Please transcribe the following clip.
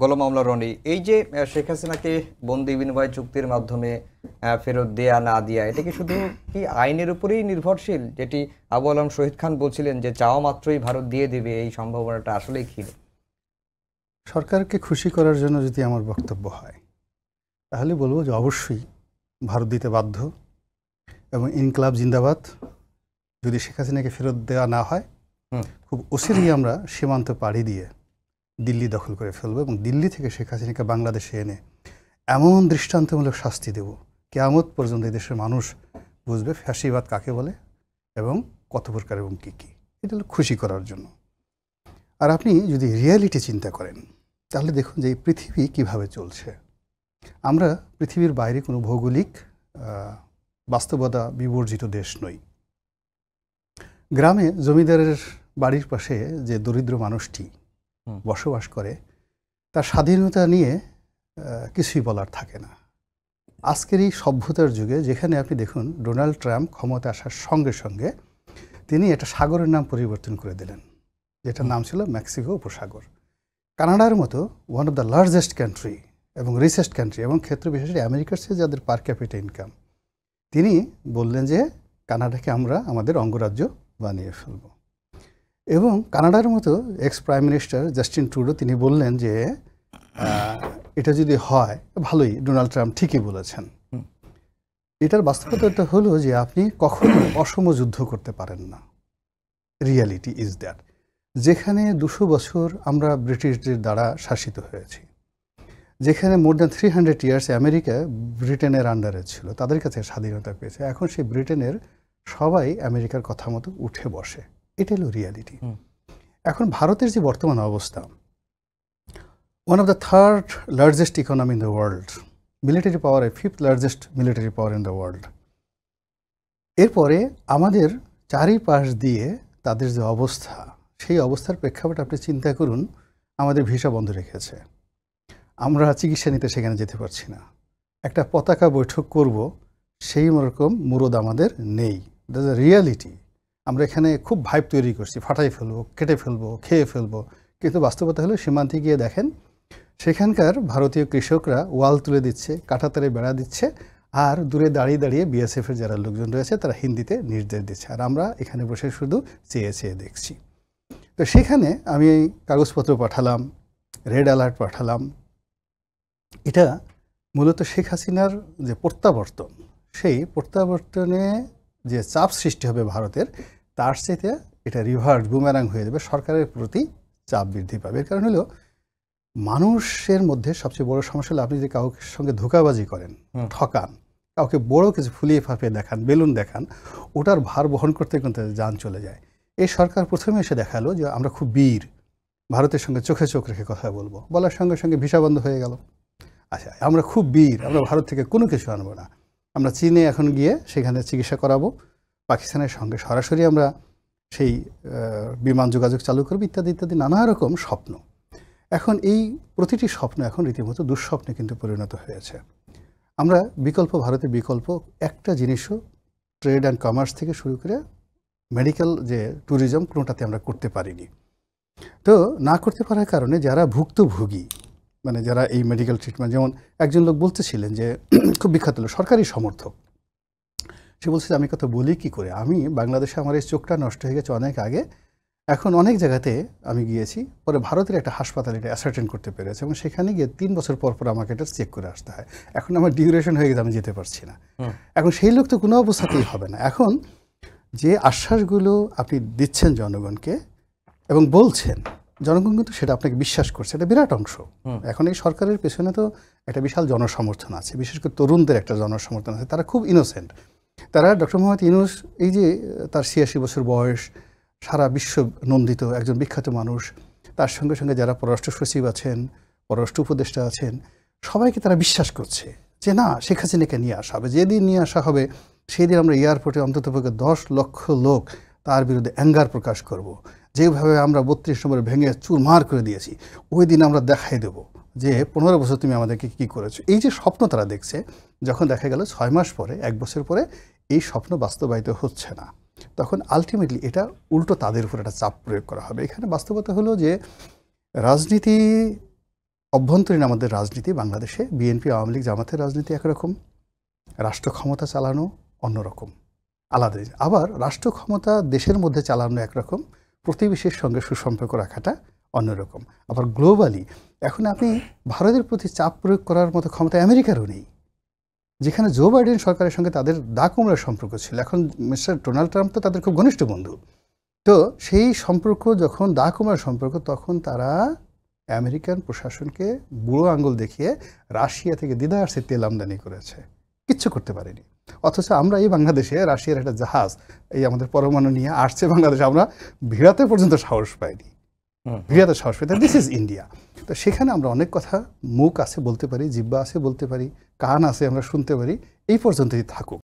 গোলাম মাওলা রনি, এই যে শেখ হাসিনাকে বন্দি বিনিময় চুক্তির মাধ্যমে ফেরত দেয়া না দেয়া, এটা কি শুধু কি আইনের উপরেই নির্ভরশীল, যেটি আবু আলম শহীদ খান বলছিলেন যে চাওয়া মাত্রই ভারত দিয়ে দেবে, এই সম্ভাবনাটা আসলেই ক্ষীণ? সরকারকে খুশি করার জন্য যদি আমার বক্তব্য হয় তাহলে বলবো যে অবশ্যই ভারত দিতে বাধ্য, এবং ইনকলাব জিন্দাবাদ। যদি শেখ হাসিনাকে ফেরত দেওয়া না হয় খুব অচিরেই আমরা সীমান্ত পাড়ি দিয়ে দিল্লি দখল করে ফেলবো, এবং দিল্লি থেকে শেখ হাসিনাকে বাংলাদেশে এনে এমন দৃষ্টান্তমূলক শাস্তি দেব, কিয়ামত পর্যন্ত এই দেশের মানুষ বুঝবে ফ্যাসিবাদ কাকে বলে এবং কত প্রকার এবং কী কী। এটা হলো খুশি করার জন্য। আর আপনি যদি রিয়ালিটি চিন্তা করেন তাহলে দেখুন যে এই পৃথিবী কিভাবে চলছে। আমরা পৃথিবীর বাইরে কোনো ভৌগোলিক বাস্তবতা বিবর্জিত দেশ নই। গ্রামে জমিদারের বাড়ির পাশে যে দরিদ্র মানুষটি বসবাস করে তার স্বাধীনতা নিয়ে কিছুই বলার থাকে না। আজকের এই সভ্যতার যুগে যেখানে আপনি দেখুন ডোনাল্ড ট্রাম্প ক্ষমতা আসার সঙ্গে সঙ্গে তিনি একটা সাগরের নাম পরিবর্তন করে দিলেন, যেটার নাম ছিল মেক্সিকো উপসাগর। কানাডার মতো one of the largest country এবং রিচেস্ট কান্ট্রি, এবং ক্ষেত্র বিশেষে আমেরিকার চেয়ে যাদের পার ক্যাপিটা ইনকাম, তিনি বললেন যে কানাডাকে আমরা আমাদের অঙ্গরাজ্য বানিয়ে ফেলব। এবং কানাডার মতো x prime minister Justin Trudeau তিনি বললেন যে এটা যদি হয় ভালোই, ডোনাল্ড ট্রাম্প ঠিকই বলেছেন। এটার বাস্তবতাটা হলো যে আপনি কখনো অসম যুদ্ধ করতে পারেন না। Reality is that. যেখানে 200 বছর আমরা ব্রিটিশদের দ্বারা শাসিত হয়েছি, যেখানে মোর দ্যান 300 ইয়ার্স আমেরিকা ব্রিটেনের আন্ডারে ছিল, তাদের কাছে স্বাধীনতা পেয়েছে, এখন সেই ব্রিটেনের সবাই আমেরিকার কথা মতো উঠে বসে। এটা হলো রিয়ালিটি। এখন ভারতের যে বর্তমান অবস্থা, one of the third largest economy in the world, military power, 5th largest military power in the world. এরপরে আমাদের চারিপাশ দিয়ে তাদের যে অবস্থা, সেই অবস্থার প্রেক্ষাপটে আপনি চিন্তা করুন, আমাদের ভিসা বন্ধ রেখেছে, আমরা চিকিৎসা নিতে সেখানে যেতে পারছি না, একটা পতাকা বৈঠক করব সেই রকম মুরদ আমাদের নেই। That's a reality. আমরা এখানে খুব ভাইব তৈরি করছি, ফাটাই ফেলবো, কেটে ফেলবো, খেয়ে ফেলবো, কিন্তু বাস্তবতা হলো সীমান্তে গিয়ে দেখেন সেখানকার ভারতীয় কৃষকরা ওয়াল তুলে দিচ্ছে, কাঁটাতারে বেড়া দিচ্ছে, আর দূরে দাঁড়িয়ে দাঁড়িয়ে বিএসএফের যারা লোকজন রয়েছে তারা হিন্দিতে নির্দেশ দিচ্ছে, আর আমরা এখানে বসে শুধু চেয়ে চেয়ে দেখছি। তো সেখানে আমি কাগজপত্র পাঠালাম, রেড অ্যালার্ট পাঠালাম। এটা মূলত শেখ হাসিনার যে প্রত্যাবর্তন, সেই প্রত্যাবর্তনে যে চাপ সৃষ্টি হবে ভারতের, তার চাইতে এটা রিভার্স বুমেরাং হয়ে যাবে, সরকারের প্রতি চাপ বৃদ্ধি পাবে। এর কারণ হলো মানুষের মধ্যে সবচেয়ে বড় সমস্যা হলো আপনি যে কাউকে সঙ্গে ধোঁকাবাজি করেন, ঠকান, কাউকে বড় কিছু ফুলিয়ে ফাঁপিয়ে দেখান, বেলুন দেখান, ওটার ভার বহন করতে করতে যান চলে যায়। এই সরকার প্রথমে এসে দেখালো যে আমরা খুব বীর, ভারতের সঙ্গে চোখে চোখ রেখে কথা বলবো, বলার সঙ্গে সঙ্গে ভিসা বন্ধ হয়ে গেল। আচ্ছা, আমরা খুব বীর, আমরা ভারত থেকে কোনো কিছু আনবো না, আমরা চীনে এখন গিয়ে সেখানে চিকিৎসা করাবো, পাকিস্তানের সঙ্গে সরাসরি আমরা সেই বিমান যোগাযোগ চালু করবো, ইত্যাদি ইত্যাদি নানা রকম স্বপ্ন। এখন এই প্রতিটি স্বপ্ন এখন রীতিমতো দুঃস্বপ্নে কিন্তু পরিণত হয়েছে। আমরা বিকল্প, ভারতের বিকল্প একটা জিনিসও ট্রেড অ্যান্ড কমার্স থেকে শুরু করে মেডিকেল যে ট্যুরিজম, কোনোটাতে আমরা করতে পারিনি। তো না করতে পারার কারণে যারা ভুক্তভোগী, মানে যারা এই মেডিকেল ট্রিটমেন্ট, যেমন একজন লোক বলতেছিলেন যে খুব বিখ্যাত লোক, সরকারি সমর্থক, সে বলছে আমি কথা বলি কি করে, আমি বাংলাদেশে আমার এই চোখটা নষ্ট হয়ে গেছে অনেক আগে, এখন অনেক জায়গাতে আমি গিয়েছি, পরে ভারতের একটা হাসপাতাল এটা অ্যাসার্টেন করতে পেরেছে, এবং সেখানে গিয়ে 3 বছর পর পর আমাকে এটা চেক করে আসতে হয়। এখন আমার ডিউরেশন হয়ে গেছে, আমি যেতে পারছি না। এখন সেই লোক তো কোনো অবস্থাতেই হবে না। এখন যে আশ্বাসগুলো আপনি দিচ্ছেন জনগণকে এবং বলছেন, জনগণ কিন্তু সেটা আপনাকে বিশ্বাস করছে, এটা বিরাট অংশ। এখন এই সরকারের পেছনে তো একটা বিশাল জনসমর্থন আছে, বিশেষ করে তরুণদের একটা জনসমর্থন আছে, তারা খুব ইনোসেন্ট। তারা ডক্টর মোহাম্মদ ইউনূস, এই যে তার 86 বছর বয়স, সারা বিশ্ব নন্দিত একজন বিখ্যাত মানুষ, তার সঙ্গে সঙ্গে যারা পররাষ্ট্র সচিব আছেন, পররাষ্ট্র উপদেষ্টা আছেন, সবাইকে তারা বিশ্বাস করছে যে না, শেখ হাসিনাকে নিয়ে আসা হবে, যেদিন নিয়ে আসা হবে সেই দিন আমরা এয়ারপোর্টে অন্ততপক্ষে 10 লক্ষ লোক তার বিরুদ্ধে অ্যাঙ্গার প্রকাশ করব, যেভাবে আমরা 32 নম্বরে ভেঙে চুরমার করে দিয়েছি, ওই দিন আমরা দেখাই দেব যে 15 বছর তুমি আমাদেরকে কী করেছো। এই যে স্বপ্ন তারা দেখছে, যখন দেখা গেল 6 মাস পরে, 1 বছর পরে এই স্বপ্ন বাস্তবায়িত হচ্ছে না, তখন আলটিমেটলি এটা উল্টো তাদের উপর একটা চাপ প্রয়োগ করা হবে। এখানে বাস্তবতা হলো যে রাজনীতি অভ্যন্তরীণ আমাদের রাজনীতি বাংলাদেশে বিএনপি আওয়ামী লীগ জামাতের রাজনীতি একরকম, রাষ্ট্র ক্ষমতা চালানো অন্যরকম, আলাদা। আবার রাষ্ট্র ক্ষমতা দেশের মধ্যে চালানো একরকম, প্রতিবেশীর সঙ্গে সুসম্পর্ক রাখাটা অন্যরকম। আবার গ্লোবালি এখন আপনি ভারতের প্রতি চাপ প্রয়োগ করার মতো ক্ষমতা আমেরিকারও নেই। যেখানে জো বাইডেন সরকারের সঙ্গে তাদের দা কুমড়ার সম্পর্ক ছিল, এখন মিস্টার ডোনাল্ড ট্রাম্প তো তাদের খুব ঘনিষ্ঠ বন্ধু। তো সেই সম্পর্ক যখন দা কুমড়ার সম্পর্ক, তখন তারা আমেরিকান প্রশাসনকে বুড়ো আঙ্গুল দেখিয়ে রাশিয়া থেকে দ্বিধার্সে তেল আমদানি করেছে, কিচ্ছু করতে পারেনি। অথচ আমরা এই বাংলাদেশে রাশিয়ার একটা জাহাজ এই আমাদের পরমাণু নিয়ে আসছে বাংলাদেশে, আমরা ভিড়াতে পর্যন্ত সাহস পাইনি, ভিড়াতে সাহস পাই। This is India. তো সেখানে আমরা অনেক কথা, মুখ আছে বলতে পারি, জিহ্বা আছে বলতে পারি, কান আছে আমরা শুনতে পারি, এই পর্যন্তই থাকুক।